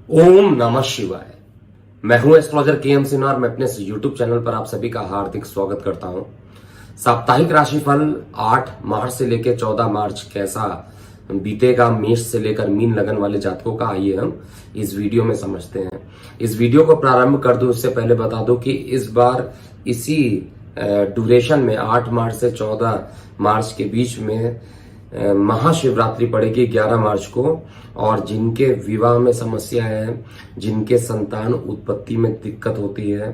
ओम नमः शिवाय। मैं हूं एस्ट्रोलॉजर के एम सिन्हा और मैं अपने यूट्यूब चैनल पर आप सभी का हार्दिक स्वागत करता हूं। साप्ताहिक राशिफल 8 मार्च से लेकर 14 मार्च कैसा बीतेगा मेष से लेकर मीन लगन वाले जातकों का, आइए हम इस वीडियो में समझते हैं। इस वीडियो को प्रारंभ कर दूं उससे पहले बता दूं कि इस बार इसी ड्यूरेशन में 8 मार्च से 14 मार्च के बीच में महाशिवरात्रि पड़ेगी 11 मार्च को। और जिनके विवाह में समस्या है, जिनके संतान उत्पत्ति में दिक्कत होती है,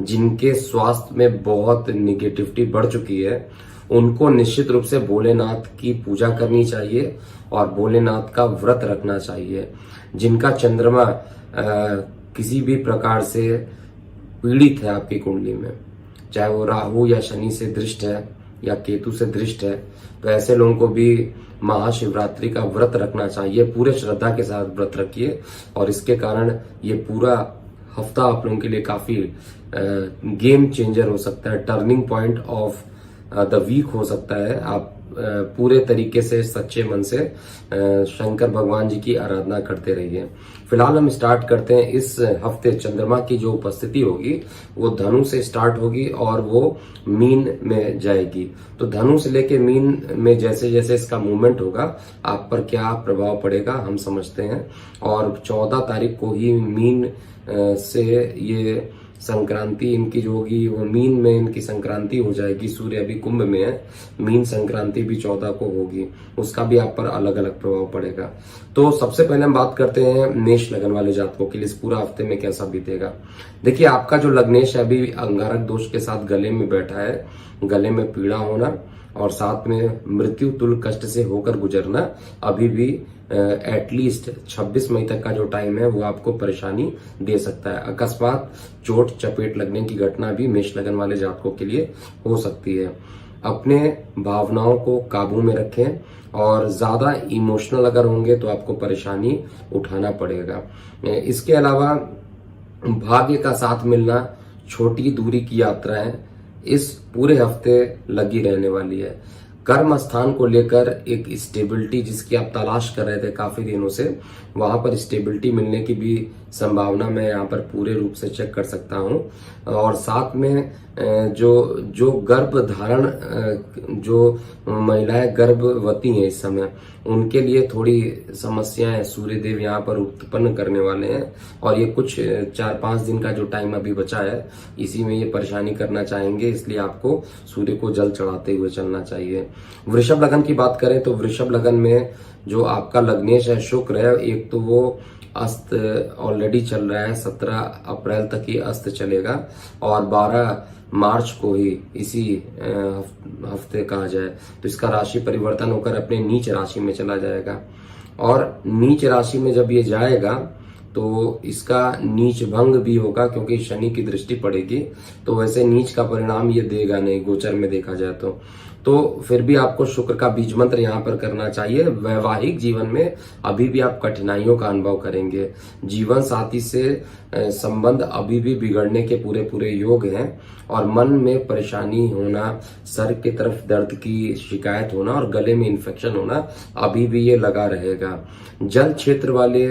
जिनके स्वास्थ्य में बहुत निगेटिविटी बढ़ चुकी है, उनको निश्चित रूप से भोलेनाथ की पूजा करनी चाहिए और भोलेनाथ का व्रत रखना चाहिए। जिनका चंद्रमा किसी भी प्रकार से पीड़ित है आपकी कुंडली में, चाहे वो राहु या शनि से दृष्ट है या केतु से दृष्ट है, तो ऐसे लोगों को भी महाशिवरात्रि का व्रत रखना चाहिए। पूरे श्रद्धा के साथ व्रत रखिए और इसके कारण ये पूरा हफ्ता आप लोगों के लिए काफी गेम चेंजर हो सकता है, turning point of the week हो सकता है। आप पूरे तरीके से सच्चे मन से शंकर भगवान जी की आराधना करते रहिए। फिलहाल हम स्टार्ट करते हैं। इस हफ्ते चंद्रमा की जो उपस्थिति होगी वो धनु से स्टार्ट होगी और वो मीन में जाएगी। तो धनु से लेके मीन में जैसे जैसे इसका मूवमेंट होगा आप पर क्या प्रभाव पड़ेगा हम समझते हैं। और 14 तारीख को ही मीन से ये संक्रांति इनकी जो होगी वो मीन में इनकी संक्रांति हो जाएगी। सूर्य अभी कुंभ में है, मीन संक्रांति भी 14 को होगी, उसका भी आप पर अलग अलग प्रभाव पड़ेगा। तो सबसे पहले हम बात करते हैं मेष लगन वाले जातकों के लिए इस पूरा हफ्ते में कैसा बीतेगा। देखिए, आपका जो लग्नेश है अभी अंगारक दोष के साथ गले में बैठा है, गले में पीड़ा होना और साथ में मृत्यु तुल्य कष्ट से होकर गुजरना अभी भी एटलीस्ट 26 मई तक का जो टाइम है वो आपको परेशानी दे सकता है। अकस्मात चोट चपेट लगने की घटना भी मेष लगन वाले जातकों के लिए हो सकती है। अपने भावनाओं को काबू में रखें और ज्यादा इमोशनल अगर होंगे तो आपको परेशानी उठाना पड़ेगा। इसके अलावा भाग्य का साथ मिलना, छोटी दूरी की यात्राएं इस पूरे हफ्ते लगी रहने वाली है। कर्म स्थान को लेकर एक स्टेबिलिटी जिसकी आप तलाश कर रहे थे काफी दिनों से, वहां पर स्टेबिलिटी मिलने की भी संभावना मैं यहाँ पर पूरे रूप से चेक कर सकता हूँ। और साथ में जो गर्भ धारण, जो महिलाएं गर्भवती हैं इस समय, उनके लिए थोड़ी समस्याएं सूर्य देव यहाँ पर उत्पन्न करने वाले हैं। और ये कुछ 4-5 दिन का जो टाइम अभी बचा है इसी में ये परेशानी करना चाहेंगे, इसलिए आपको सूर्य को जल चढ़ाते हुए चलना चाहिए। वृषभ लगन की बात करें तो वृषभ लगन में जो आपका लग्नेश है शुक्र है, एक तो वो अस्त ऑलरेडी चल रहा है, 17 अप्रैल तक ही अस्त चलेगा और 12 मार्च को ही इसी हफ्ते कहा जाए तो इसका राशि परिवर्तन होकर अपने नीच राशि में चला जाएगा। और नीच राशि में जब ये जाएगा तो इसका नीच भंग भी होगा क्योंकि शनि की दृष्टि पड़ेगी, तो वैसे नीच का परिणाम ये देगा नहीं गोचर में देखा जाए तो फिर भी आपको शुक्र का बीज मंत्र यहाँ पर करना चाहिए। वैवाहिक जीवन में अभी भी आप कठिनाइयों का अनुभव करेंगे। जीवन साथी से संबंध अभी भी बिगड़ने के पूरे योग हैं और मन में परेशानी होना, सर की तरफ दर्द की शिकायत होना और गले में इन्फेक्शन होना अभी भी ये लगा रहेगा। जल क्षेत्र वाले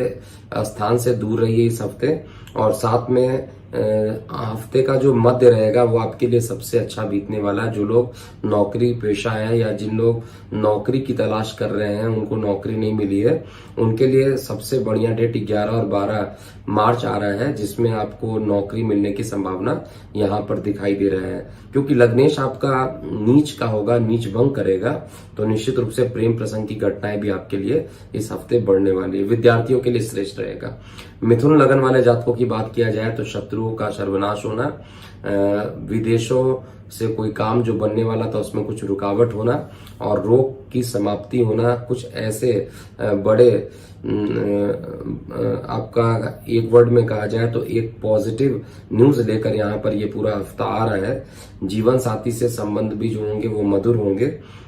स्थान से दूर रहिए इस हफ्ते। और साथ में हफ्ते का जो मध्य रहेगा वो आपके लिए सबसे अच्छा बीतने वाला है। जो लोग नौकरी पेशा है या जिन लोग नौकरी की तलाश कर रहे हैं, उनको नौकरी नहीं मिली है, उनके लिए सबसे बढ़िया डेट 11 और 12 मार्च आ रहा है जिसमें आपको नौकरी मिलने की संभावना यहाँ पर दिखाई दे रहा है। क्योंकि लग्नेश आपका नीच का होगा, नीच भंग करेगा, तो निश्चित रूप से प्रेम प्रसंग की घटनाएं भी आपके लिए इस हफ्ते बढ़ने वाली है। विद्यार्थियों के लिए श्रेष्ठ रहेगा। मिथुन लगन वाले जातकों की बात किया जाए तो शत्रुओं का सर्वनाश होना, विदेशों से कोई काम जो बनने वाला था उसमें कुछ रुकावट होना और रोग की समाप्ति होना, कुछ ऐसे बड़े आपका एक वर्ड में कहा जाए तो एक पॉजिटिव न्यूज लेकर यहाँ पर ये पूरा हफ्ता आ रहा है। जीवन साथी से संबंध भी जो होंगे वो मधुर होंगे।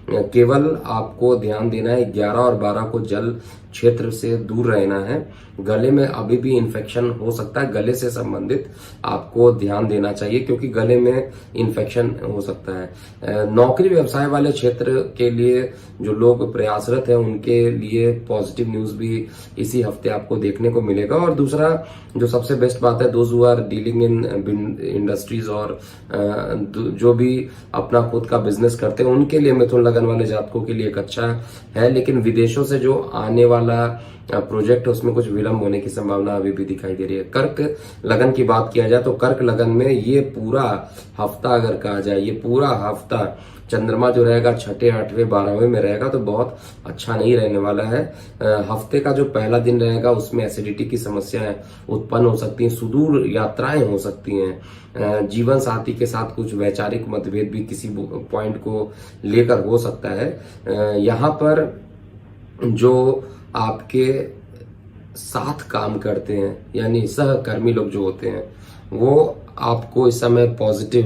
केवल आपको ध्यान देना है 11 और 12 को जल क्षेत्र से दूर रहना है। गले में अभी भी इन्फेक्शन हो सकता है, गले से संबंधित आपको ध्यान देना चाहिए क्योंकि गले में इन्फेक्शन हो सकता है। नौकरी व्यवसाय वाले क्षेत्र के लिए जो लोग प्रयासरत हैं उनके लिए पॉजिटिव न्यूज भी इसी हफ्ते आपको देखने को मिलेगा। और दूसरा जो सबसे बेस्ट बात है, those who are dealing in industries और जो भी अपना खुद का बिजनेस करते हैं उनके लिए, मिथुन लगन वाले जातकों के लिए एक अच्छा है। लेकिन विदेशों से जो आने वाला प्रोजेक्ट है उसमें कुछ विलंब होने की संभावना अभी भी दिखाई दे रही है। कर्क लगन की बात किया जाए तो कर्क लगन में ये पूरा हफ्ता अगर कहा जाए, ये पूरा हफ्ता चंद्रमा जो रहेगा 6ठे 8वें 12वें में रहेगा तो बहुत अच्छा नहीं रहने वाला है। हफ्ते का जो पहला दिन रहेगा उसमें एसिडिटी की समस्याएं उत्पन्न हो सकती हैं, सुदूर यात्राएं हो सकती हैं, जीवन साथी के साथ कुछ वैचारिक मतभेद भी किसी पॉइंट को लेकर हो सकता है। यहाँ पर जो आपके साथ काम करते हैं यानी सहकर्मी लोग जो होते हैं वो आपको इस समय पॉजिटिव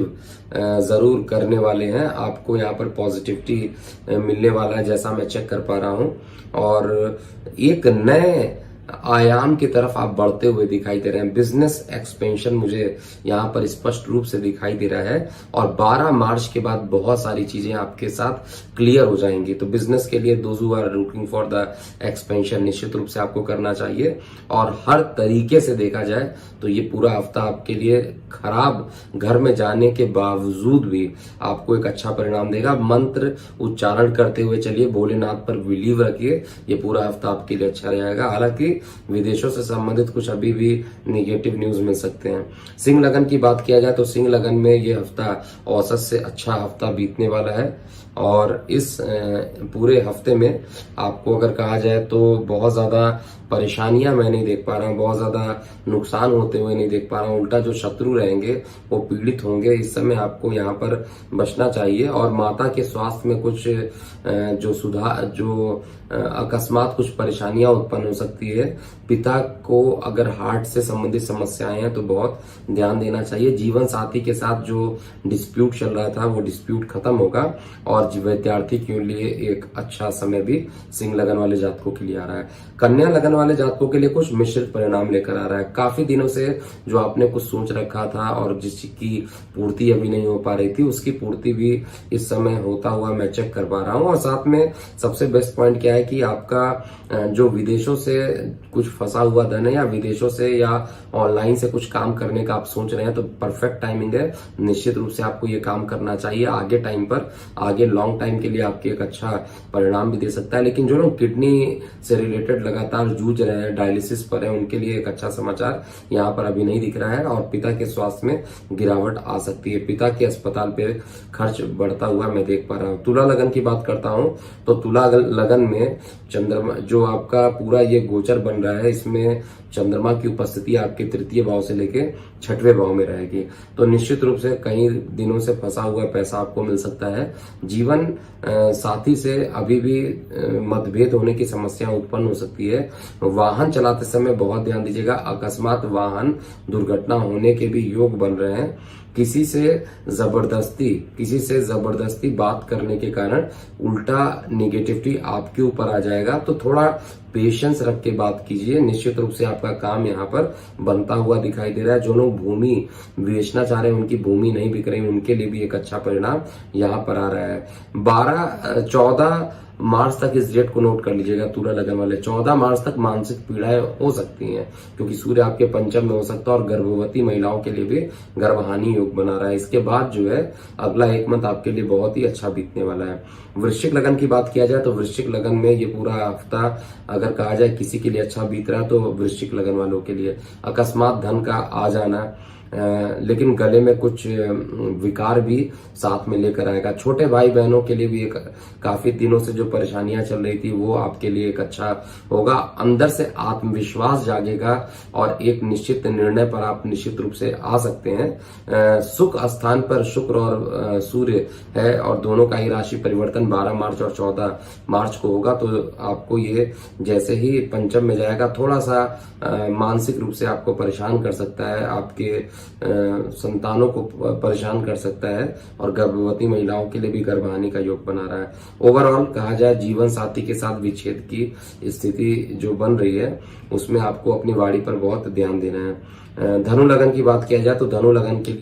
जरूर करने वाले हैं। आपको यहाँ पर पॉजिटिविटी मिलने वाला है जैसा मैं चेक कर पा रहा हूं, और एक नए आयाम की तरफ आप बढ़ते हुए दिखाई दे रहे हैं। बिजनेस एक्सपेंशन मुझे यहाँ पर स्पष्ट रूप से दिखाई दे रहा है, और 12 मार्च के बाद बहुत सारी चीजें आपके साथ क्लियर हो जाएंगी। तो बिजनेस के लिए those who are looking for the expansion निश्चित रूप से आपको करना चाहिए। और हर तरीके से देखा जाए तो ये पूरा हफ्ता आपके लिए खराब घर में जाने के बावजूद भी आपको एक अच्छा परिणाम देगा। मंत्र उच्चारण करते हुए चलिए, भोलेनाथ पर बिलीव रखिए, ये पूरा हफ्ता आपके लिए अच्छा रहेगा। हालांकि विदेशों से संबंधित कुछ अभी भी नेगेटिव न्यूज मिल सकते हैं। सिंह लगन की बात किया जाए तो सिंह लगन में ये हफ्ता औसत से अच्छा हफ्ता बीतने वाला है, और इस पूरे हफ्ते में आपको अगर कहा जाए तो बहुत ज्यादा परेशानियां मैं नहीं देख पा रहा हूं, बहुत ज्यादा नुकसान होते हुए नहीं देख पा रहा हूं। उल्टा जो शत्रु रहेंगे वो पीड़ित होंगे। इस समय आपको यहाँ पर बचना चाहिए। और माता के स्वास्थ्य में कुछ जो सुधार, जो अकस्मात कुछ परेशानियां उत्पन्न हो सकती है। पिता को अगर हार्ट से संबंधित समस्याएं हैं तो बहुत ध्यान देना चाहिए। जीवन साथी के साथ जो डिस्प्यूट चल रहा था वो डिस्प्यूट खत्म होगा, और विद्यार्थी के लिए एक अच्छा समय भी सिंह लगन वाले जातकों के लिए आ रहा है। कन्या लगन वाले जातकों के लिए कुछ मिश्रित परिणाम लेकर आ रहा है। काफी दिनों से जो आपने कुछ सोच रखा था और जिसकी पूर्ति अभी नहीं हो पा रही थी, उसकी पूर्ति भी इस समय होता हुआ मैं चेक कर पा रहा हूं। और साथ में सबसे बेस्ट पॉइंट क्या है कि आपका जो विदेशों से कुछ फंसा हुआ धन है, या विदेशों से या ऑनलाइन से कुछ काम करने का आप सोच रहे हैं, तो परफेक्ट टाइमिंग है। निश्चित रूप से आपको ये काम करना चाहिए। आगे टाइम पर, आगे लॉन्ग टाइम के लिए आपके एक अच्छा परिणाम भी दे सकता है। लेकिन जो लोग किडनी से रिलेटेड लगातार जूझ रहे हैं, डायलिसिस पर है, उनके लिए एक अच्छा समाचार यहाँ पर अभी नहीं दिख रहा है, और पिता के स्वास्थ्य में गिरावट आ सकती है। पिता के अस्पताल पे खर्च बढ़ता हुआ मैं देख पा रहा हूँ। तुला लगन की बात करता हूँ तो तुला लगन में चंद्रमा जो आपका पूरा ये गोचर बन रहा है, इसमें चंद्रमा की उपस्थिति आपके 3य भाव से लेके 6वें भाव में रहेगी। तो निश्चित रूप से कई दिनों से फंसा हुआ पैसा आपको मिल सकता है। जीवन साथी से अभी भी मतभेद होने की समस्या उत्पन्न हो सकती है। वाहन चलाते समय बहुत ध्यान दीजिएगा, अकस्मात वाहन दुर्घटना होने के भी योग बन रहे हैं। किसी से जबरदस्ती बात करने के कारण उल्टा निगेटिविटी आपके ऊपर आ जाएगा, तो थोड़ा पेशेंस रख के बात कीजिए। निश्चित रूप से आपका काम यहाँ पर बनता हुआ दिखाई दे रहा है। जो लोग भूमि बेचना चाह रहे हैं, उनकी भूमि नहीं बिक रही, उनके लिए भी एक अच्छा परिणाम यहाँ पर आ रहा है। 14 मार्च तक इस डेट को नोट कर लीजिएगा तुला लगन वाले। 14 मार्च तक मानसिक पीड़ाएं हो सकती हैं, क्योंकि सूर्य आपके पंचम में हो सकता है, और गर्भवती महिलाओं के लिए भी गर्भहानि योग बना रहा है। इसके बाद जो है अगला 1 मंथ आपके लिए बहुत ही अच्छा बीतने वाला है। वृश्चिक लगन की बात किया जाए तो वृश्चिक लगन में ये पूरा हफ्ता अगर कहा जाए किसी के लिए अच्छा बीत रहा है तो वृश्चिक लगन वालों के लिए अकस्मात धन का आ जाना, लेकिन गले में कुछ विकार भी साथ में लेकर आएगा। छोटे भाई बहनों के लिए भी एक काफी दिनों से जो परेशानियां चल रही थी वो आपके लिए एक अच्छा होगा। अंदर से आत्मविश्वास जागेगा और एक निश्चित निर्णय पर आप निश्चित रूप से आ सकते हैं। सुख स्थान पर शुक्र और सूर्य है, और दोनों का ही राशि परिवर्तन 12 मार्च और 14 मार्च को होगा। तो आपको ये जैसे ही पंचम में जाएगा थोड़ा सा मानसिक रूप से आपको परेशान कर सकता है, आपके संतानों को परेशान कर सकता है, और गर्भवती महिलाओं के लिए भी गर्भहानि का योग बना रहा है। ओवरऑल कहा जाए जीवन साथी के साथ विच्छेद की स्थिति जो बन रही है उसमें आपको अपनी वाणी पर बहुत ध्यान देना है। धनु लगन की बात किया जाए तो धनु लगन के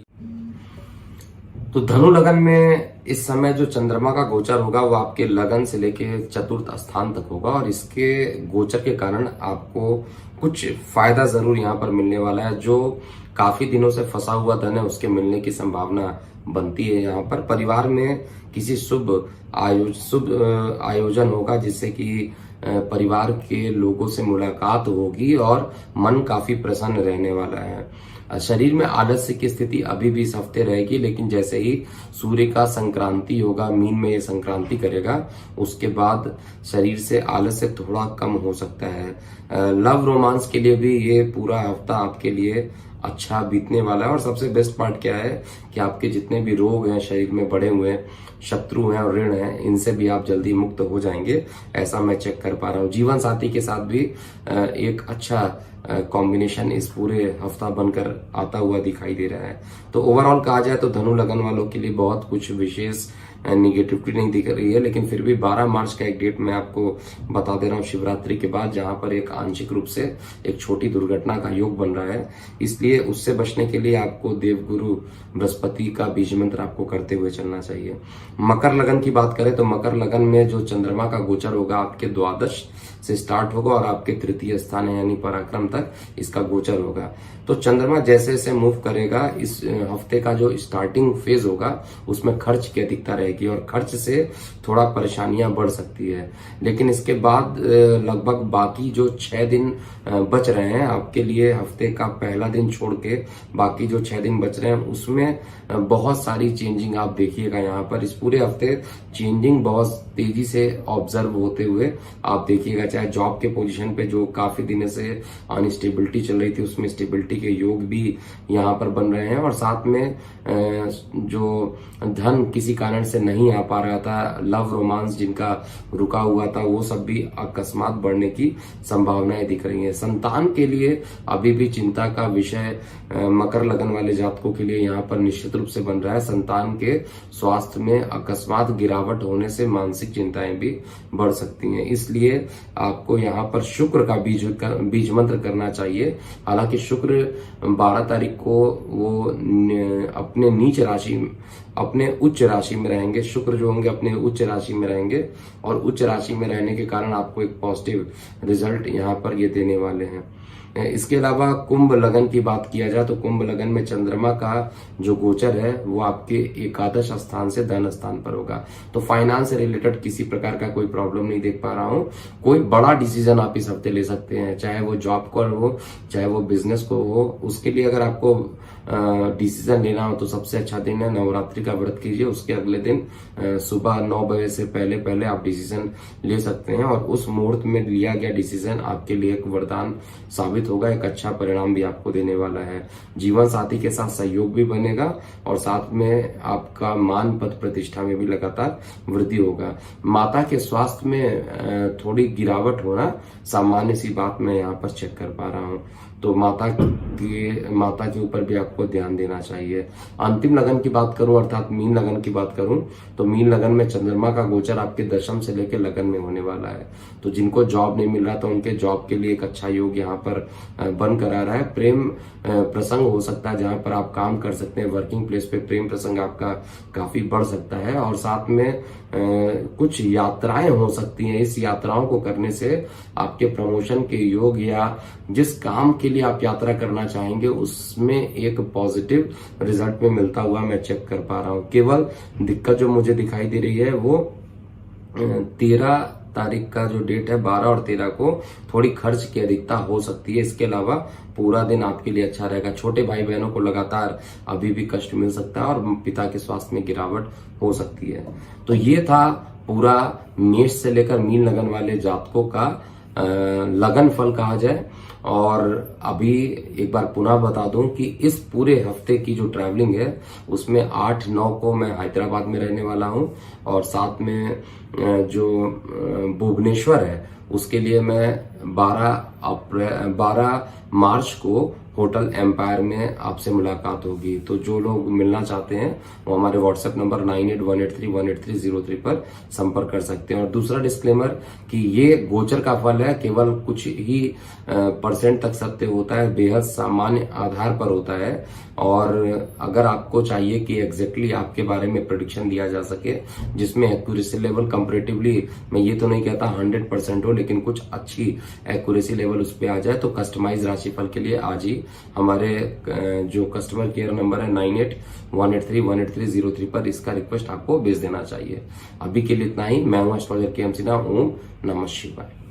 तो धनु लगन में इस समय जो चंद्रमा का गोचर होगा वो आपके लगन से लेके चतुर्थ स्थान तक होगा, और इसके गोचर के कारण आपको कुछ फायदा जरूर यहाँ पर मिलने वाला है। जो काफी दिनों से फंसा हुआ धन है उसके मिलने की संभावना बनती है। यहाँ पर परिवार में किसी शुभ आयोजन होगा जिससे कि परिवार के लोगों से मुलाकात होगी और मन काफी प्रसन्न रहने वाला है। शरीर में आलस्य की स्थिति अभी भी इस हफ्ते रहेगी, लेकिन जैसे ही सूर्य का संक्रांति होगा, मीन में ये संक्रांति करेगा, उसके बाद शरीर से आलस्य थोड़ा कम हो सकता है। लव रोमांस के लिए भी ये पूरा हफ्ता आपके लिए अच्छा बीतने वाला है। और सबसे बेस्ट पार्ट क्या है कि आपके जितने भी रोग हैं, शरीर में बढ़े हुए शत्रु हैं और ऋण हैं, इनसे भी आप जल्दी मुक्त हो जाएंगे, ऐसा मैं चेक कर पा रहा हूँ। जीवन साथी के साथ भी एक अच्छा कॉम्बिनेशन इस पूरे हफ्ता बनकर आता हुआ दिखाई दे रहा है। तो ओवरऑल कहा जाए तो धनु लगन वालों के लिए बहुत कुछ विशेष निगेटिविटी नहीं दिख रही है, लेकिन फिर भी 12 मार्च का एक डेट मैं आपको बता दे रहा हूँ शिवरात्रि के बाद, जहां पर एक आंशिक रूप से एक छोटी दुर्घटना का योग बन रहा है। इसलिए उससे बचने के लिए आपको देवगुरु बृहस्पति का बीज मंत्र आपको करते हुए चलना चाहिए। मकर लगन की बात करें तो मकर लगन में जो चंद्रमा का गोचर होगा आपके द्वादश से स्टार्ट होगा और आपके तृतीय स्थान है यानी पराक्रम तक इसका गोचर होगा। तो चंद्रमा जैसे जैसे मूव करेगा, इस हफ्ते का जो स्टार्टिंग फेज होगा उसमें खर्च की अधिकता रहेगी और खर्च से थोड़ा परेशानियां बढ़ सकती है। लेकिन इसके बाद लगभग बाकी जो 6 दिन बच रहे हैं आपके लिए, हफ्ते का पहला दिन छोड़ के बाकी जो 6 दिन बच रहे हैं उसमें बहुत सारी चेंजिंग आप देखिएगा। यहाँ पर इस पूरे हफ्ते चेंजिंग बहुत तेजी से ऑब्जर्व होते हुए आप देखिएगा। चाहे जॉब के पोजीशन पे जो काफी दिनों से अनस्टेबिलिटी चल रही थी उसमें स्टेबिलिटी के योग भी यहाँ पर बन रहे हैं, और साथ में जो धन किसी कारण से नहीं आ पा रहा था, लव रोमांस जिनका रुका हुआ था, वो सब भी अकस्मात बढ़ने की संभावनाएं दिख रही हैं। संतान के लिए अभी भी चिंता का विषय मकर लगन वाले जातकों के लिए यहाँ पर निश्चित रूप से बन रहा है। संतान के स्वास्थ्य में अकस्मात गिरावट होने से मानसिक चिंताएं भी बढ़ सकती हैं, इसलिए आपको यहाँ पर शुक्र का बीज मंत्र करना चाहिए। हालांकि शुक्र 12 तारीख को वो अपने नीच राशि अपने उच्च राशि में रहेंगे। शुक्र जो होंगे अपने उच्च राशि में रहेंगे और उच्च राशि में रहने के कारण आपको एक पॉजिटिव रिजल्ट यहाँ पर ये देने वाले हैं। इसके अलावा कुंभ लगन की बात किया जाए तो कुंभ लगन में चंद्रमा का जो गोचर है वो आपके एकादश स्थान से धन स्थान पर होगा। तो फाइनेंस से रिलेटेड किसी प्रकार का कोई प्रॉब्लम नहीं देख पा रहा हूं। कोई बड़ा डिसीजन आप इस हफ्ते ले सकते हैं, चाहे वो जॉब को हो चाहे वो बिजनेस को हो। उसके लिए अगर आपको डिसीजन लेना हो तो सबसे अच्छा दिन है नवरात्रि का व्रत कीजिए, उसके अगले दिन सुबह 9 बजे से पहले पहले आप डिसीजन ले सकते हैं, और उस मुहूर्त में लिया गया डिसीजन आपके लिए एक वरदान साबित होगा, एक अच्छा परिणाम भी आपको देने वाला है। जीवन साथी के साथ सहयोग भी बनेगा और साथ में आपका मान पद प्रतिष्ठा में भी लगातार वृद्धि होगा। माता के स्वास्थ्य में थोड़ी गिरावट होना सामान्य सी बात मैं यहाँ पर चेक कर पा रहा हूँ, तो माता के ऊपर भी आपको ध्यान देना चाहिए। अंतिम लगन की बात करूं अर्थात मीन लगन की बात करूं तो मीन लगन में चंद्रमा का गोचर आपके दशम से लेकर लगन में होने वाला है। तो जिनको जॉब नहीं मिल रहा था उनके जॉब के लिए एक अच्छा योग यहाँ पर बन कर आ रहा है। प्रेम प्रसंग हो सकता है जहां पर आप काम कर सकते हैं, वर्किंग प्लेस पे प्रेम प्रसंग आपका काफी बढ़ सकता है, और साथ में कुछ यात्राएं हो सकती हैं। इस यात्राओं को करने से आपके प्रमोशन के योग या जिस काम के लिए आप यात्रा करना चाहेंगे उसमें एक पॉजिटिव रिजल्ट में मिलता हुआ मैं चेक कर पा रहा हूं। केवल दिक्कत जो मुझे दिखाई दे रही है वो 13 तारीख का जो डेट है 12 और 13 को थोड़ी खर्च की अधिकता हो सकती है। इसके अलावा पूरा दिन आपके लिए अच्छा रहेगा। छोटे भाई बहनों को लगातार अभी भी कष्ट मिल सकता है और पिता के स्वास्थ्य में गिरावट हो सकती है। तो ये था पूरा मेष से लेकर मीन लगन वाले जातकों का लगन फल कहा जाए। और अभी एक बार पुनः बता दूं कि इस पूरे हफ्ते की जो ट्रैवलिंग है उसमें 8-9 को मैं हैदराबाद में रहने वाला हूं, और साथ में जो भुवनेश्वर है उसके लिए मैं 12 12 मार्च को होटल एम्पायर में आपसे मुलाकात होगी। तो जो लोग मिलना चाहते हैं वो हमारे व्हाट्सएप नंबर 9818318303 पर संपर्क कर सकते हैं। और दूसरा डिस्क्लेमर कि ये गोचर का फल है, केवल कुछ ही परसेंट तक सत्य होता है, बेहद सामान्य आधार पर होता है। और अगर आपको चाहिए कि एग्जैक्टली आपके बारे में प्रेडिक्शन दिया जा सके जिसमें एक्यूरेसी लेवल कंपैरेटिवली, मैं ये तो नहीं कहता 100% हो, लेकिन कुछ अच्छी एक्यूरेसी लेवल उस पर आ जाए, तो कस्टमाइज राशिफल के लिए आज ही हमारे जो कस्टमर केयर नंबर है 9818318303 पर इसका रिक्वेस्ट आपको भेज देना चाहिए। अभी के लिए इतना ही। मैं हूं एस्ट्रोलॉजर KM सिन्हा। ओम नमः शिवाय।